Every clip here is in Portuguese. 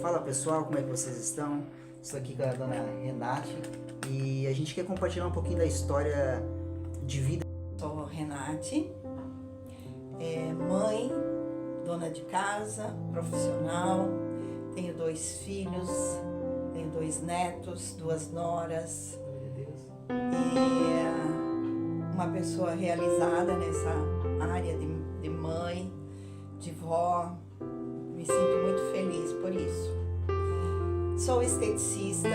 Fala pessoal, como é que vocês estão? Estou aqui com a dona Renate e a gente quer compartilhar um pouquinho da história de vida. Sou Renate, mãe, dona de casa, profissional, tenho 2 filhos, tenho 2 netos, 2 noras e uma pessoa realizada nessa área de mãe, de vó. Me sinto muito feliz por isso. Sou esteticista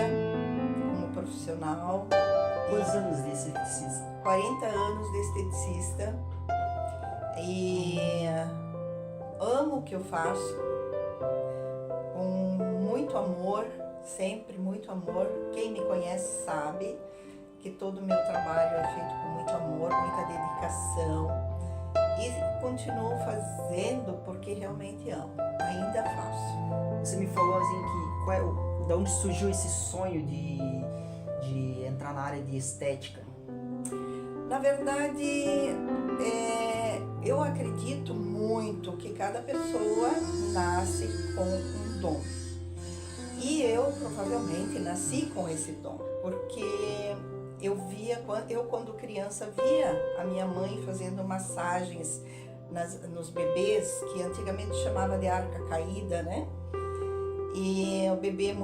como profissional. Quantos anos de esteticista? 40 anos de esteticista e amo o que eu faço com muito amor, sempre muito amor. Quem me conhece sabe que todo o meu trabalho é feito com muito amor, muita dedicação e continuo fazendo porque realmente amo, ainda faço. Você me falou assim que da onde surgiu esse sonho de entrar na área de estética? Na verdade, eu acredito muito que cada pessoa nasce com um dom. E eu provavelmente nasci com esse dom, porque eu quando criança via a minha mãe fazendo massagens nos bebês, que antigamente chamava de arca caída, né? E o bebê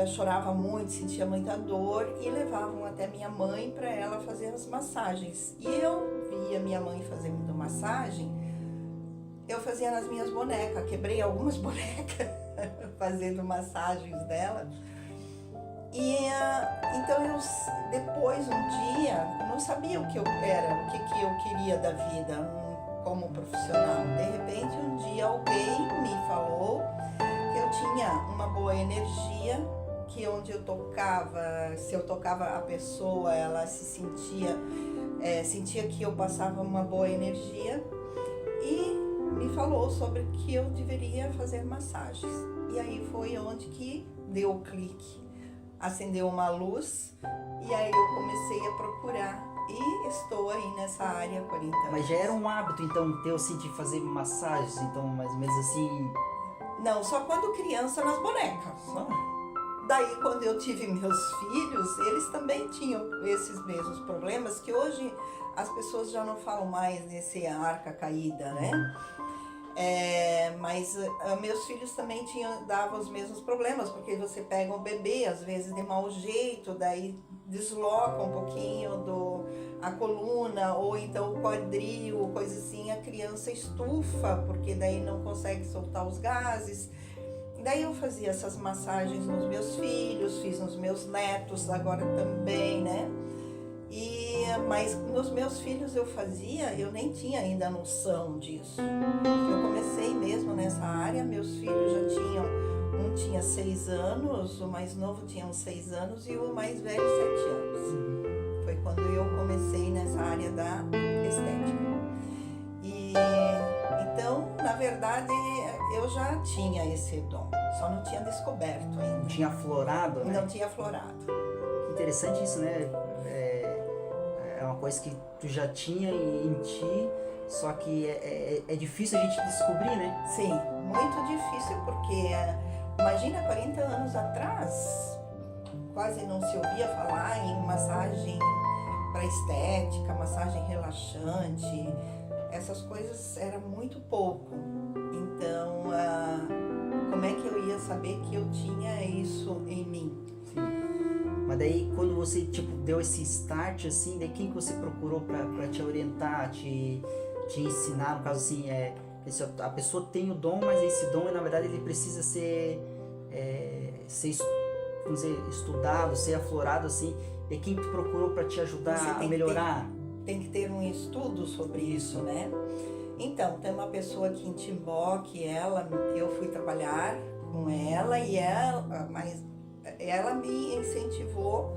chorava muito, sentia muita dor e levavam até minha mãe para ela fazer as massagens. E eu via minha mãe fazendo massagem, eu fazia nas minhas bonecas, quebrei algumas bonecas fazendo massagens dela. E então depois um dia, eu não sabia o que eu era, o que eu queria da vida como profissional. De repente um dia alguém me falou que eu tinha uma boa energia, que onde eu tocava, se eu tocava a pessoa, ela se sentia que eu passava uma boa energia e me falou sobre que eu deveria fazer massagens. E aí foi onde que deu o clique, acendeu uma luz e aí eu comecei a procurar e estou aí nessa área há 40 anos. Mas já era um hábito então teu assim de fazer massagens, então mais ou menos assim? Não, só quando criança nas bonecas. Só? Daí quando eu tive meus filhos, eles também tinham esses mesmos problemas, que hoje as pessoas já não falam mais nesse arca caída, né? Mas meus filhos também davam os mesmos problemas, porque você pega um bebê, às vezes de mau jeito, daí desloca um pouquinho a coluna, ou então o quadril, coisa assim, a criança estufa, porque daí não consegue soltar os gases. Daí eu fazia essas massagens nos meus filhos, fiz nos meus netos agora também, né? Mas nos meus filhos eu nem tinha ainda noção disso. Eu comecei mesmo nessa área, meus filhos um tinha 6 anos, o mais novo tinha uns 6 anos e o mais velho 7 anos. Foi quando eu comecei nessa área da estética. Então, na verdade, eu já tinha esse dom, só não tinha descoberto ainda. Não tinha aflorado, né? Não tinha aflorado. Interessante isso, né? É uma coisa que tu já tinha em ti, só que é difícil a gente descobrir, né? Sim, muito difícil, porque imagina 40 anos atrás, quase não se ouvia falar em massagem para estética, massagem relaxante, essas coisas era muito pouco. Então, como é que eu ia saber que eu tinha isso em mim? Sim. Mas daí quando você deu esse start assim, daí quem que você procurou para te orientar, te ensinar, no caso assim, a pessoa tem o dom, mas esse dom na verdade ele precisa ser vamos dizer, estudado, ser aflorado assim, e quem tu procurou para te ajudar a melhorar? Tem que ter um estudo sobre isso, né? Então, tem uma pessoa aqui em Timbó que eu fui trabalhar com ela mas ela me incentivou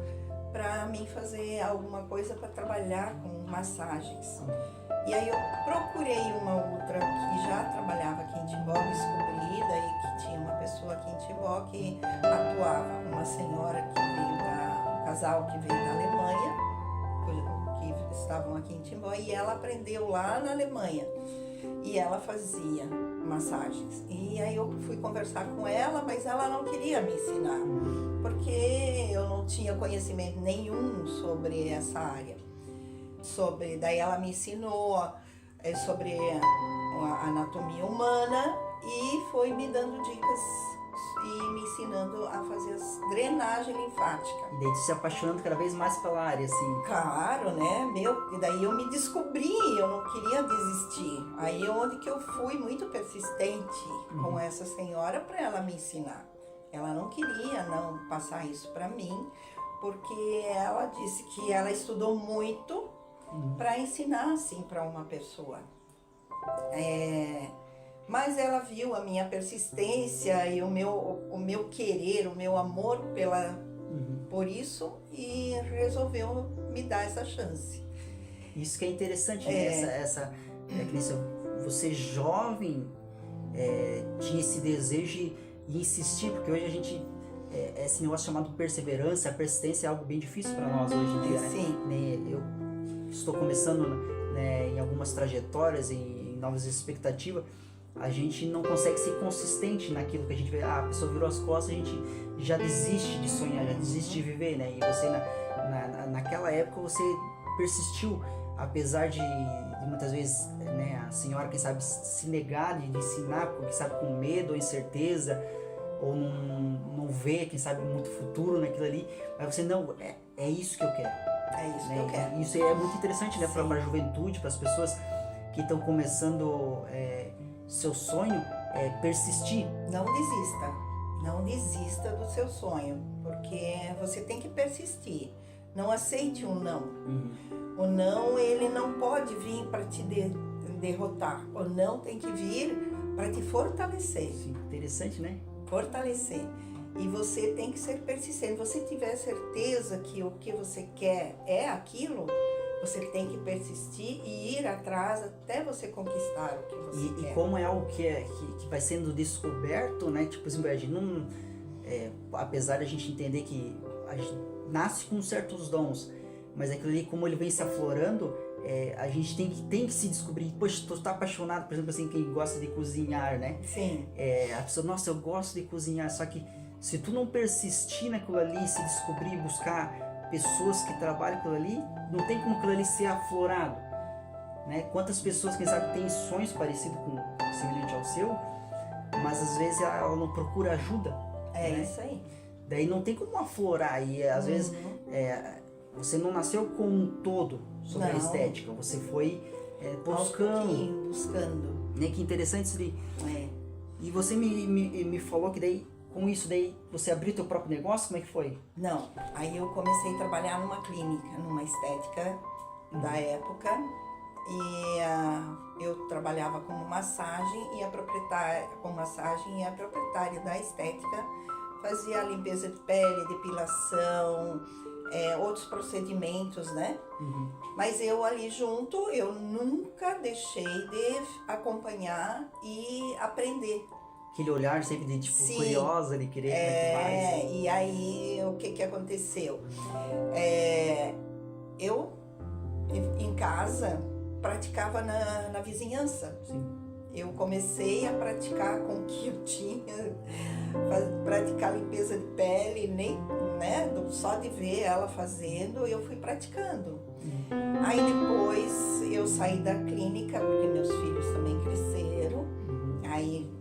para mim fazer alguma coisa para trabalhar com massagens. E aí eu procurei uma outra que já trabalhava aqui em Timbó, descobri daí que tinha uma pessoa aqui em Timbó que atuava, uma senhora que veio um casal que veio da Alemanha, que estavam aqui em Timbó, e ela aprendeu lá na Alemanha. E ela fazia massagens. E aí eu fui conversar com ela, mas ela não queria me ensinar, porque eu não tinha conhecimento nenhum sobre essa área. Daí ela me ensinou sobre a anatomia humana e foi me dando dicas e me ensinando a fazer as drenagem linfática. E daí tu se apaixonando cada vez mais pela área, assim. Claro, né? E daí eu me descobri, eu não queria desistir. Aí é onde que eu fui muito persistente com essa senhora para ela me ensinar. Ela não queria não passar isso para mim, porque ela disse que ela estudou muito para ensinar assim para uma pessoa. Mas ela viu a minha persistência e o meu querer, o meu amor por isso e resolveu me dar essa chance. Isso que é interessante, né? Você jovem tinha esse desejo de insistir, porque hoje a gente esse negócio chamado perseverança, a persistência é algo bem difícil para nós hoje em dia, né? Sim. Eu estou começando, né, em algumas trajetórias, em novas expectativas. A gente não consegue ser consistente naquilo que a gente vê. A pessoa virou as costas, a gente já desiste de sonhar, já desiste de viver, né? E você, naquela época, você persistiu, apesar de muitas vezes, né, a senhora, quem sabe, se negar de ensinar, quem sabe com medo ou incerteza, ou não ver, quem sabe, muito futuro naquilo ali. Mas você, não, é isso que eu quero. É isso, né? que eu quero. Isso é muito interessante, né, para a juventude, para as pessoas que estão começando seu sonho, persistir. Não desista do seu sonho, porque você tem que persistir. Não aceite um não. O não, ele não pode vir para te derrotar. O não tem que vir para te fortalecer. Sim, interessante, né? Fortalecer. E você tem que ser persistente. Se você tiver certeza que o que você quer é aquilo, você tem que persistir e ir atrás até você conquistar o que você quer. E como é algo que vai sendo descoberto, né? Tipo assim, a gente não... apesar de a gente entender que a gente nasce com certos dons, mas aquilo ali, como ele vem se aflorando, a gente tem que se descobrir. Poxa, tu tá apaixonado, por exemplo, assim, quem gosta de cozinhar, né? Sim. A pessoa, nossa, eu gosto de cozinhar, só que se tu não persistir naquilo ali, se descobrir, buscar pessoas que trabalham aquilo ali, não tem como aquilo ali ser aflorado, né? Quantas pessoas, quem sabe, têm sonhos parecidos semelhante ao seu, mas às vezes ela não procura ajuda. Né? Isso aí. Daí não tem como aflorar, e às vezes você não nasceu com um todo sobre a estética, você foi buscando. Né? Que interessante isso daí. E você me falou que daí, com isso daí, você abriu teu próprio negócio? Como é que foi? Não, aí eu comecei a trabalhar numa clínica, numa estética da época, e eu trabalhava como massagem e a proprietária da estética fazia a limpeza de pele, depilação, outros procedimentos, né? Mas eu ali junto, eu nunca deixei de acompanhar e aprender. Aquele olhar sempre de tipo curiosa, de querer como é que faz. E aí o que aconteceu? Eu em casa praticava na vizinhança. Sim. Eu comecei a praticar com o que eu tinha, praticar limpeza de pele, nem, né, só de ver ela fazendo, eu fui praticando. Aí depois eu saí da clínica, porque meus filhos também cresceram, aí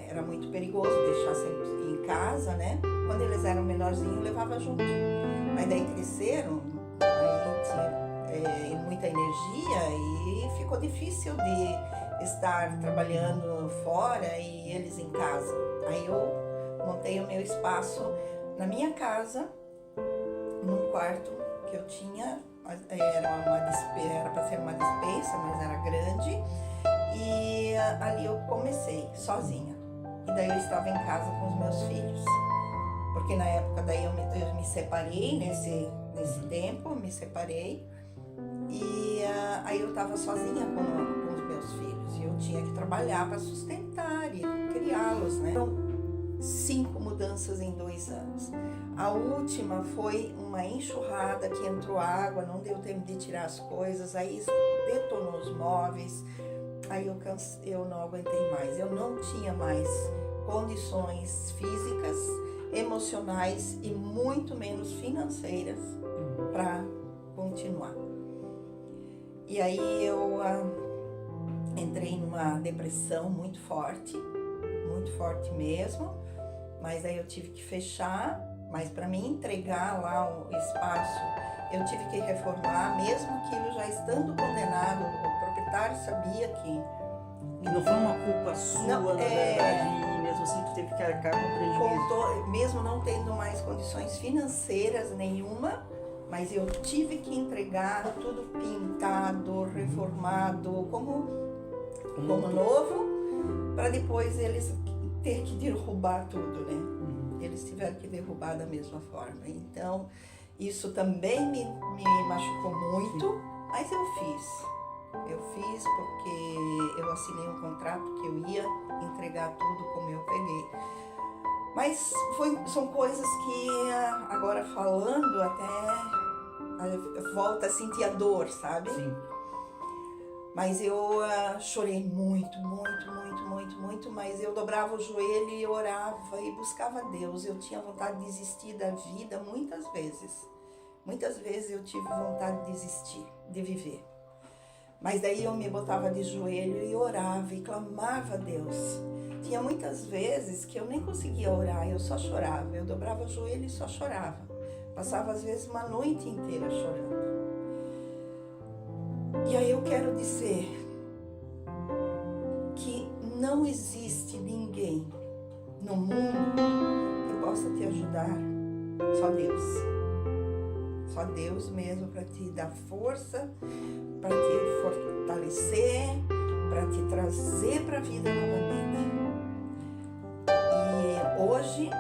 era muito perigoso deixar sempre em casa, né? Quando eles eram menorzinhos, eu levava junto. Mas daí cresceram, aí tinha muita energia e ficou difícil de estar trabalhando fora e eles em casa. Aí eu montei o meu espaço na minha casa, num quarto que eu tinha, era para ser uma despensa, mas era grande, e ali eu comecei sozinha. E daí eu estava em casa com os meus filhos, porque na época daí eu me separei, nesse tempo me separei, e aí eu estava sozinha com os meus filhos, e eu tinha que trabalhar para sustentar e criá-los, né? Então, 5 mudanças em 2 anos. A última foi uma enxurrada que entrou água, não deu tempo de tirar as coisas, aí detonou os móveis, Aí eu não aguentei mais. Eu não tinha mais condições físicas, emocionais e muito menos financeiras para continuar. E aí eu entrei numa depressão muito forte mesmo, mas aí eu tive que fechar, mas para mim entregar lá o espaço, eu tive que reformar, mesmo aquilo já estando condenado, o proprietário sabia que... E não foi uma culpa sua, não, na verdade, e mesmo assim tu teve que arcar com prejuízo. Mesmo não tendo mais condições financeiras nenhuma, mas eu tive que entregar tudo pintado, reformado, como novo, para depois eles ter que derrubar tudo, né? Eles tiveram que derrubar da mesma forma. Então, isso também me machucou muito, mas eu fiz. Eu fiz porque eu assinei um contrato que eu ia entregar tudo como eu peguei. Mas são coisas que agora falando até volta a sentir a dor, sabe? Sim. Mas eu chorei muito, mas eu dobrava o joelho e orava e buscava Deus. Eu tinha vontade de desistir da vida muitas vezes. Muitas vezes eu tive vontade de desistir, de viver. Mas daí eu me botava de joelho e orava e clamava a Deus. Tinha muitas vezes que eu nem conseguia orar, eu só chorava. Eu dobrava o joelho e só chorava. Passava às vezes uma noite inteira chorando. E aí eu quero dizer que não existe ninguém no mundo que possa te ajudar, só Deus. Só Deus mesmo para te dar força, para te fortalecer, para te trazer para a vida novamente. E hoje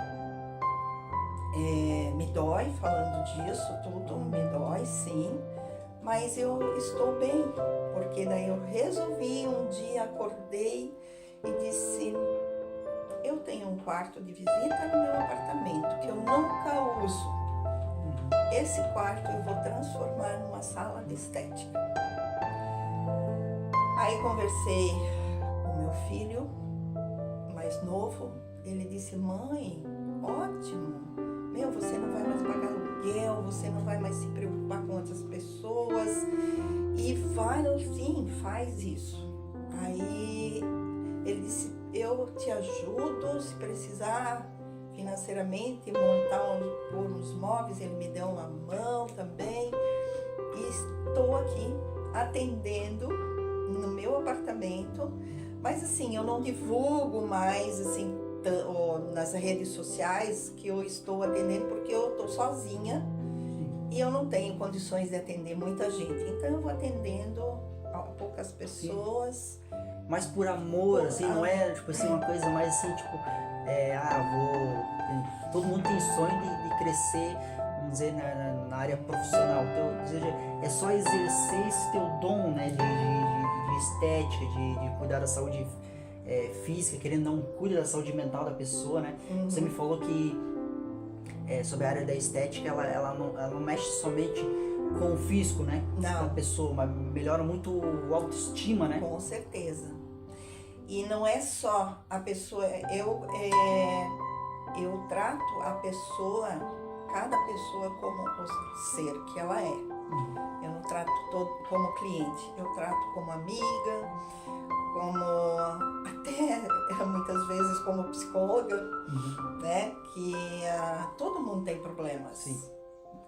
me dói falando disso, tudo me dói sim, mas eu estou bem, porque daí eu resolvi, um dia acordei e disse, eu tenho um quarto de visita no meu apartamento que eu nunca uso. Esse quarto eu vou transformar numa sala de estética. Aí conversei com meu filho mais novo, ele disse, mãe, ótimo, você não vai mais pagar aluguel, você não vai mais se preocupar com outras pessoas e vai, sim, faz isso. Aí ele disse, eu te ajudo se precisar financeiramente, pôr uns móveis, ele me deu uma mão também, e estou aqui atendendo no meu apartamento, mas assim, eu não divulgo mais assim nas redes sociais que eu estou atendendo, porque eu estou sozinha e eu não tenho condições de atender muita gente, então eu vou atendendo a poucas pessoas. Mas por amor, assim, não é tipo assim, uma coisa mais assim, tipo, todo mundo tem sonho de crescer, vamos dizer, na área profissional. Então, ou seja, é só exercer esse teu dom, né, de estética, de cuidar da saúde física, querendo não cuida da saúde mental da pessoa, né? Você me falou que sobre a área da estética, ela não mexe somente com o físico, né? Não. Da pessoa, mas melhora muito a autoestima, né? Com certeza. E não é só a pessoa, eu trato a pessoa, cada pessoa como o ser que ela é. Eu não trato todo como cliente, eu trato como amiga, como até muitas vezes como psicóloga, né? Que todo mundo tem problemas. Sim.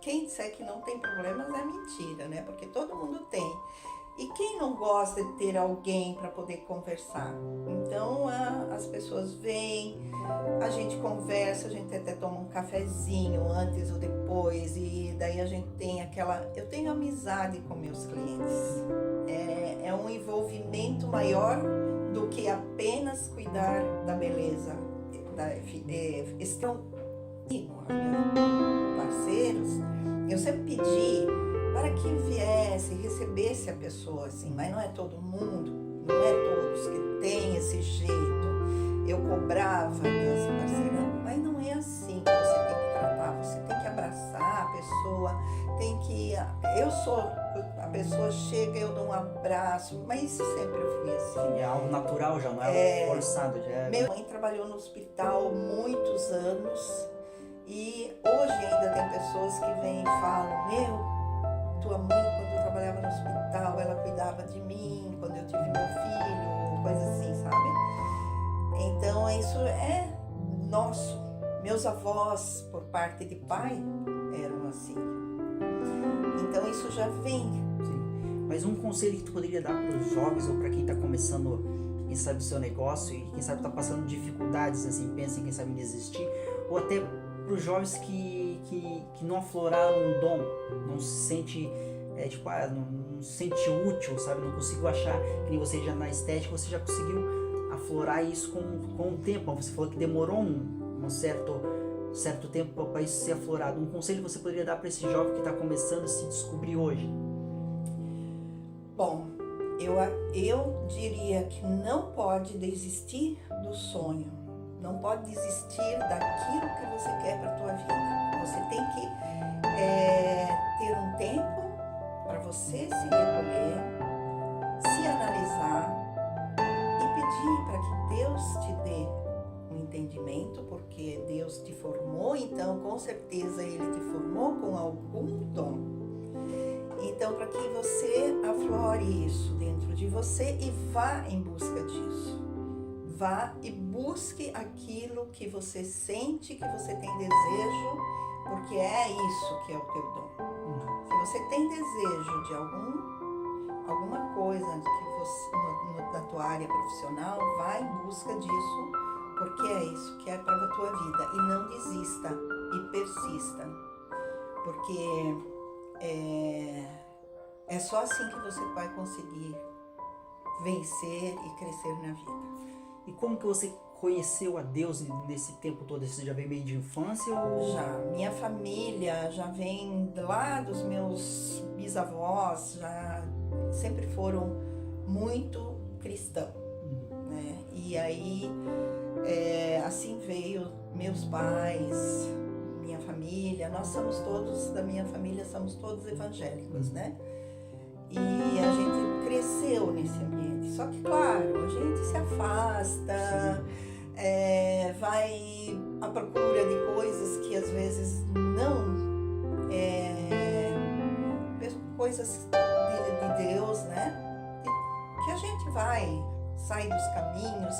Quem disser que não tem problemas é mentira, né? Porque todo mundo tem. E quem não gosta de ter alguém para poder conversar? Então as pessoas vêm, a gente conversa, a gente até toma um cafezinho antes ou depois, e daí a gente tem eu tenho amizade com meus clientes. É um envolvimento maior do que apenas cuidar da beleza. Estão parceiros, eu sempre pedi para que viesse, recebesse a pessoa assim, mas não é todo mundo, não é todos que tem esse jeito. Eu cobrava das parceiras, mas não é assim que você tem que tratar, você tem que abraçar a pessoa, a pessoa chega, eu dou um abraço, mas isso sempre eu fui assim. Sim, é algo natural já, não é algo forçado. Já é... Minha mãe trabalhou no hospital muitos anos e hoje ainda tem pessoas que vêm e falam, tua mãe quando eu trabalhava no hospital, ela cuidava de mim, quando eu tive meu filho, coisa assim, sabe? Então isso é nosso. Meus avós, por parte de pai, eram assim. Então isso já vem. Sim. Mas um conselho que tu poderia dar para os jovens ou para quem está começando, quem sabe, o seu negócio e quem sabe está passando dificuldades, assim, pensa em quem sabe em desistir, ou até para os jovens que não afloraram um dom, não se sente, não se sente útil, sabe? Não conseguiu achar, que nem você já na estética, você já conseguiu aflorar isso com o tempo. Você falou que demorou um certo tempo para isso ser aflorado. Um conselho que você poderia dar para esse jovem que está começando a se descobrir hoje? Bom, eu diria que não pode desistir do sonho, não pode desistir daquilo que você quer para a tua vida. Você tem que ter um tempo para você se recolher, se analisar e pedir para que Deus te dê um entendimento, porque Deus te formou, então com certeza Ele te formou com algum dom. Então, para que você aflore isso dentro de você e vá em busca disso. Vá e busque aquilo que você sente, que você tem desejo, porque é isso que é o teu dom. Se você tem desejo de alguma coisa que você, na tua área profissional, vá em busca disso, porque é isso que é para a tua vida. E não desista e persista, porque é só assim que você vai conseguir vencer e crescer na vida. E como que você conheceu a Deus nesse tempo todo? Você já veio meio de infância? Ou... Já, minha família já vem lá dos meus bisavós, já sempre foram muito cristãos, né? E aí, assim veio meus pais, minha família, nós somos todos, da minha família, somos todos evangélicos, né? E a gente cresceu nesse ambiente. Só que, claro, a gente se afasta, vai à procura de coisas que às vezes não... coisas de Deus, né? Que a gente sai dos caminhos,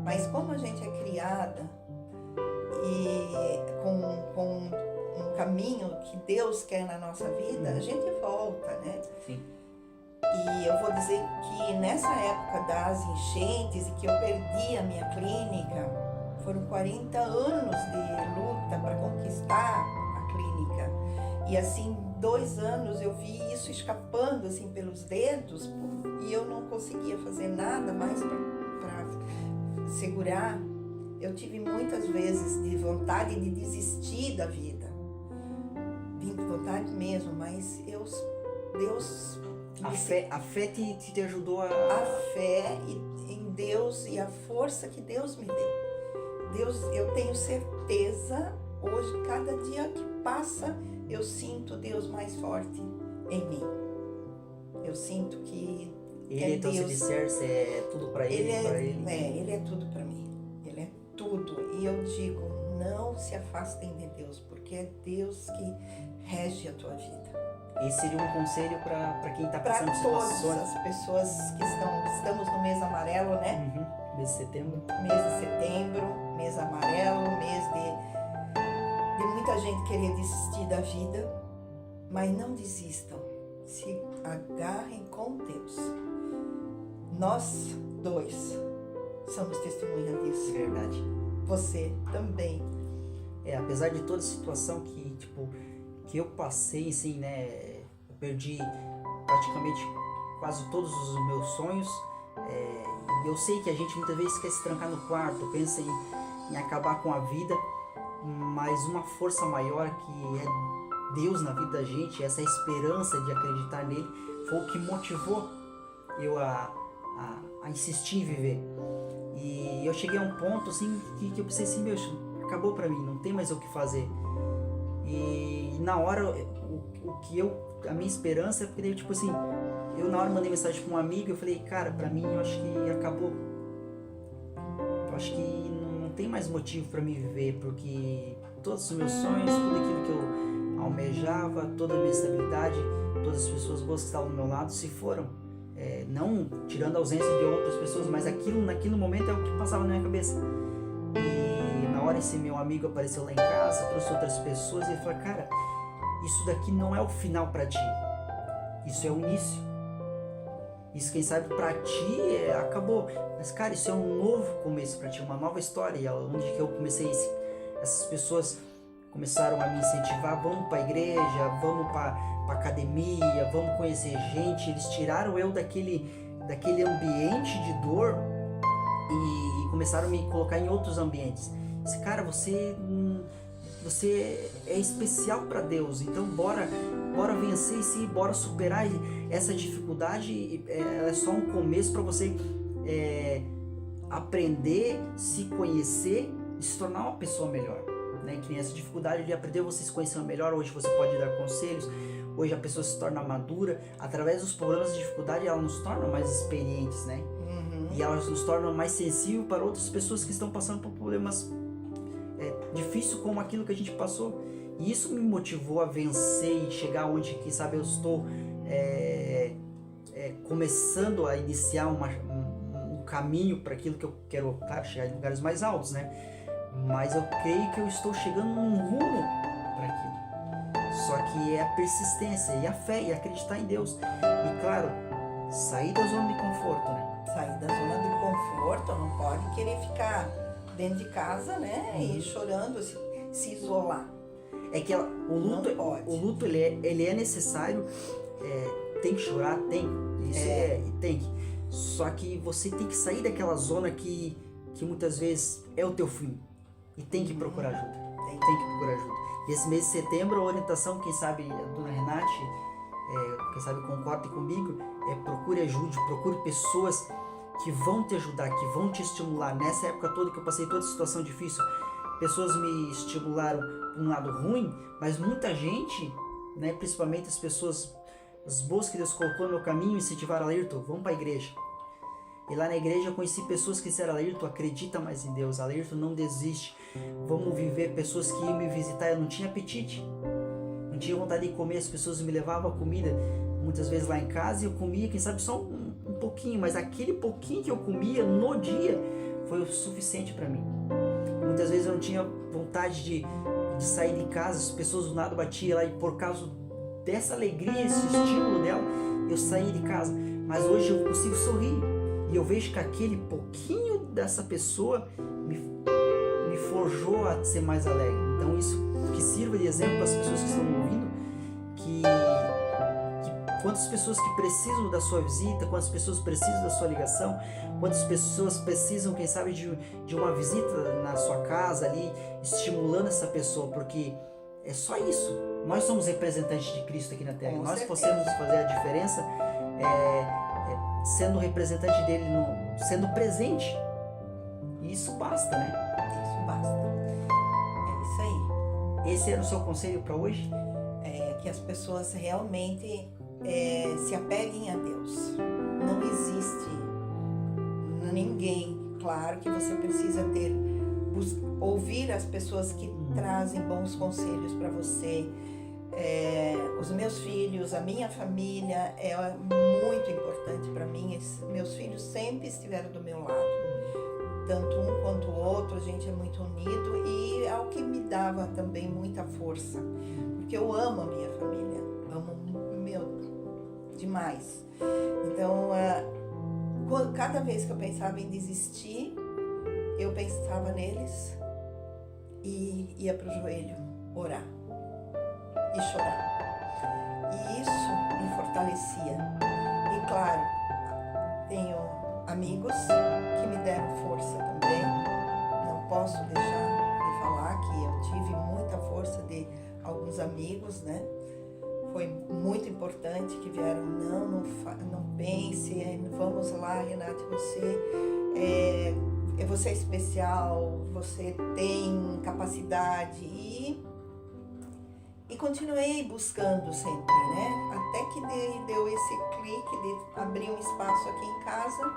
mas como a gente é criada e com um caminho que Deus quer na nossa vida, a gente volta, né? Sim. E eu vou dizer que nessa época das enchentes e que eu perdi a minha clínica, foram 40 anos de luta para conquistar a clínica. E assim, 2 anos eu vi isso escapando assim pelos dedos e eu não conseguia fazer nada mais para segurar. Eu tive muitas vezes de vontade de desistir da vida. Vontade mesmo, mas Deus... A fé te ajudou a... A fé em Deus e a força que Deus me deu. Deus, eu tenho certeza, hoje, cada dia que passa, eu sinto Deus mais forte em mim. Eu sinto que Ele, então, Deus, se disser, se é tudo para Ele, Ele é tudo para mim. Ele é tudo. E eu digo, não se afastem de Deus, porque é Deus que rege a tua vida. Esse seria um conselho para quem está passando por situações. Para todas as pessoas que estamos no mês amarelo, né? Mês de setembro. Mês de setembro, mês amarelo, mês de muita gente querer desistir da vida, mas não desistam, se agarrem com Deus. Nós 2 somos testemunha disso. Verdade. Você também. Apesar de toda a situação que eu passei, assim, né, eu perdi praticamente quase todos os meus sonhos, e eu sei que a gente muitas vezes quer se trancar no quarto, pensa em acabar com a vida, mas uma força maior que é Deus na vida da gente, essa esperança de acreditar nele, foi o que motivou eu a insistir em viver. E eu cheguei a um ponto assim que eu pensei assim, meu, acabou pra mim, não tem mais o que fazer. E na hora, a minha esperança é porque, tipo assim, Eu na hora mandei mensagem para um amigo, eu falei, cara, para mim eu acho que acabou. Eu acho que não tem mais motivo para me viver, porque todos os meus sonhos, tudo aquilo que eu almejava, toda a minha estabilidade, todas as pessoas boas que estavam do meu lado se foram. Não tirando a ausência de outras pessoas, mas aquilo naquele momento é o que passava na minha cabeça. E na hora esse meu amigo apareceu lá em casa, trouxe outras pessoas e ele falou, cara, isso daqui não é o final para ti, isso é o início. Isso, quem sabe, pra ti acabou. Mas, cara, isso é um novo começo pra ti, uma nova história. E onde que eu comecei, essas pessoas começaram a me incentivar, vamos pra igreja, vamos pra academia, vamos conhecer gente. Eles tiraram eu daquele ambiente de dor e começaram a me colocar em outros ambientes. Esse cara, você é especial para Deus, então bora vencer isso, bora superar essa dificuldade. Ela é só um começo para você aprender, se conhecer e se tornar uma pessoa melhor, né? Que nem essa dificuldade de aprender, você se conhecer melhor. Hoje você pode dar conselhos, hoje a pessoa se torna madura através dos problemas de dificuldade, ela nos torna mais experientes, né? E elas nos tornam mais sensíveis para outras pessoas que estão passando por problemas difíceis como aquilo que a gente passou. E isso me motivou a vencer e chegar onde, quem sabe, eu estou começando a iniciar um caminho para aquilo que eu quero, claro, chegar em lugares mais altos, né? Mas eu creio que eu estou chegando num rumo para aquilo. Só que é a persistência e a fé e acreditar em Deus. E claro, sair da zona de conforto, né? Sair da zona de conforto, não pode querer ficar dentro de casa, né? E chorando, se isolar. É que o luto ele é necessário, tem que chorar, tem. Isso tem que. Só que você tem que sair daquela zona que muitas vezes é o teu fim. E tem que procurar ajuda. Tem que procurar ajuda. E esse mês de setembro, a orientação, quem sabe, a dona Renate, quem sabe concorde comigo, procure ajuda, procure pessoas que vão te ajudar, que vão te estimular. Nessa época toda que eu passei toda a situação difícil, pessoas me estimularam por um lado ruim, mas muita gente, né, principalmente as pessoas, as boas que Deus colocou no meu caminho, incentivaram: Alerton, vamos para a igreja. E lá na igreja eu conheci pessoas que disseram: Alerton, acredita mais em Deus, Alerton, não desiste, vamos viver. Pessoas que iam me visitar, eu não tinha apetite, não tinha vontade de comer, as pessoas me levavam a comida, muitas vezes lá em casa, e eu comia, quem sabe, só um pouquinho, mas aquele pouquinho que eu comia no dia foi o suficiente para mim. Muitas vezes eu não tinha vontade de sair de casa, as pessoas do nada batiam lá, e por causa dessa alegria, esse estímulo dela, eu saí de casa. Mas hoje eu consigo sorrir, e eu vejo que aquele pouquinho dessa pessoa me forjou a ser mais alegre. Então isso que sirva de exemplo para as pessoas que estão me ouvindo, que quantas pessoas que precisam da sua visita, quantas pessoas precisam da sua ligação, quantas pessoas precisam, quem sabe, de uma visita na sua casa ali, estimulando essa pessoa, porque é só isso. Nós somos representantes de Cristo aqui na Terra. Nós podemos fazer a diferença sendo representante dele, sendo presente. E isso basta, né? Isso basta. É isso aí. Esse era o seu conselho para hoje? Que as pessoas realmente se apeguem a Deus. Não existe ninguém. Claro que você precisa ouvir as pessoas que trazem bons conselhos para você. Os meus filhos, a minha família é muito importante para mim. Meus filhos sempre estiveram do meu lado, tanto um quanto o outro. A gente é muito unido, e é o que me dava também muita força, porque eu amo a minha família, amo demais. Então, cada vez que eu pensava em desistir, eu pensava neles e ia pro joelho orar e chorar. E isso me fortalecia. E claro, tenho amigos que me deram força também. Não posso deixar de falar que eu tive muita força de alguns amigos, né? Foi muito importante, que vieram: não pense, vamos lá, Renate, você é especial, você tem capacidade. E continuei buscando sempre, né? Até que deu esse clique de abrir um espaço aqui em casa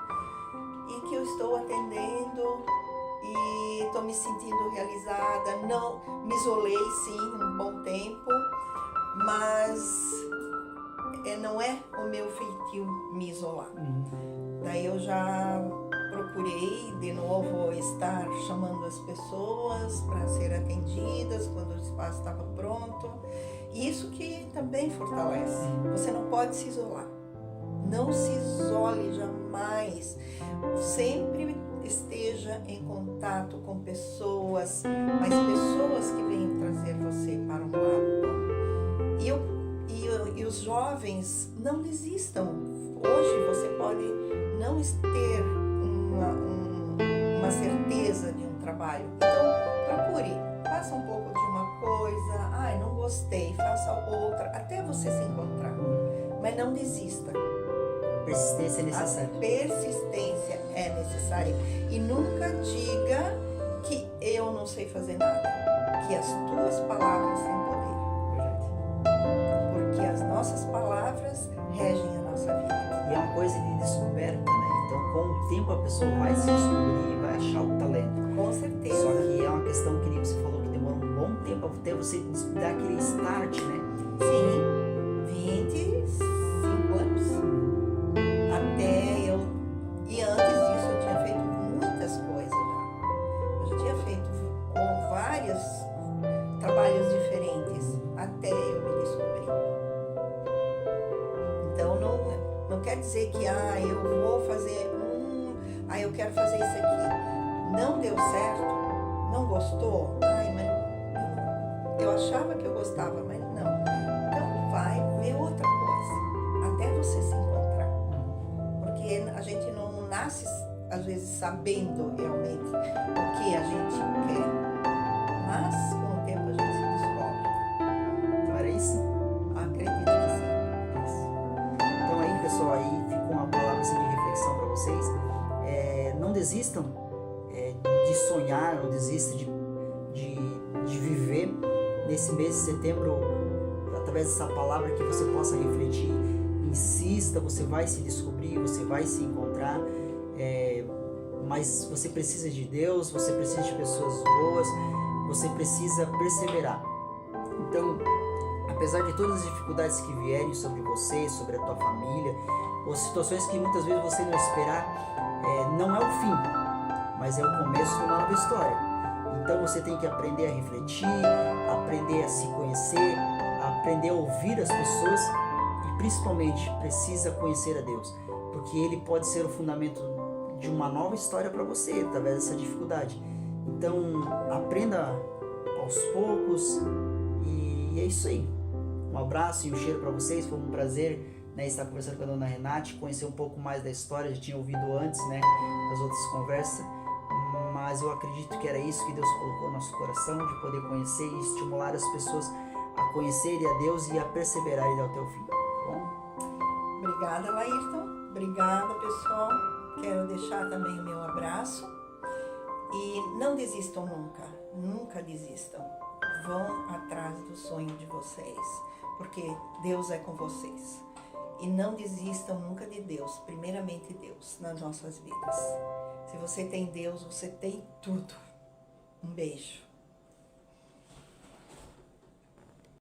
e que eu estou atendendo e estou me sentindo realizada. Não, me isolei sim um bom tempo, mas não é o meu feitio me isolar. Daí eu já procurei de novo estar chamando as pessoas para ser atendidas quando o espaço estava pronto. Isso que também fortalece. Você não pode se isolar. Não se isole jamais. Sempre esteja em contato com pessoas, mas pessoas que venham trazer você para um lado. E os jovens não desistam. Hoje você pode não ter uma certeza de um trabalho. Então, procure. Faça um pouco de uma coisa. Ai, não gostei. Faça outra. Até você se encontrar. Mas não desista. Persistência é necessária. A persistência é necessária. E nunca diga que eu não sei fazer nada. Que as tuas palavras têm poder. Porque as nossas palavras regem a nossa vida. E é uma coisa de descoberta, né? Então, com o tempo, a pessoa vai se descobrir e vai achar o talento. Com certeza. Só que é uma questão que nem você falou, que demora um bom tempo até você dar aquele start, né? Sim, 25 anos. Até eu... E antes disso, eu tinha feito muitas coisas já. Eu já tinha feito com vários trabalhos diferentes até eu me descobrir. Então, não quer dizer que eu vou fazer eu quero fazer isso aqui. Não deu certo, não gostou, mas eu achava que eu gostava, mas não. Então vai ver outra coisa, até você se encontrar. Porque a gente não nasce, às vezes, sabendo realmente o que a gente quer, mas com o tempo a gente se descobre. Então era isso? Acredito que sim. Então aí, pessoal, aí ficou uma palavra assim, de reflexão para vocês. Não desistam de sonhar, não desistam de viver nesse mês de setembro, através dessa palavra que você possa refletir. Insista, você vai se descobrir, você vai se encontrar, mas você precisa de Deus, você precisa de pessoas boas, você precisa perseverar. Então, apesar de todas as dificuldades que vierem sobre você, sobre a tua família, ou situações que muitas vezes você não esperar, não é o fim, mas é o começo de uma nova história. Então você tem que aprender a refletir, aprender a se conhecer, aprender a ouvir as pessoas e principalmente precisa conhecer a Deus, porque Ele pode ser o fundamento de uma nova história para você através dessa dificuldade. Então aprenda aos poucos e é isso aí. Um abraço e um cheiro para vocês, foi um prazer estar conversando com a dona Renate, conhecer um pouco mais da história, já tinha ouvido antes, das outras conversas, mas eu acredito que era isso que Deus colocou no nosso coração, de poder conhecer e estimular as pessoas a conhecerem a Deus e a perseverarem até o fim, tá bom? Obrigada, Laírton. Obrigada, pessoal. Quero deixar também o meu abraço e não desistam nunca, nunca desistam. Vão atrás do sonho de vocês, porque Deus é com vocês. E não desistam nunca de Deus, primeiramente Deus, nas nossas vidas. Se você tem Deus, você tem tudo. Um beijo.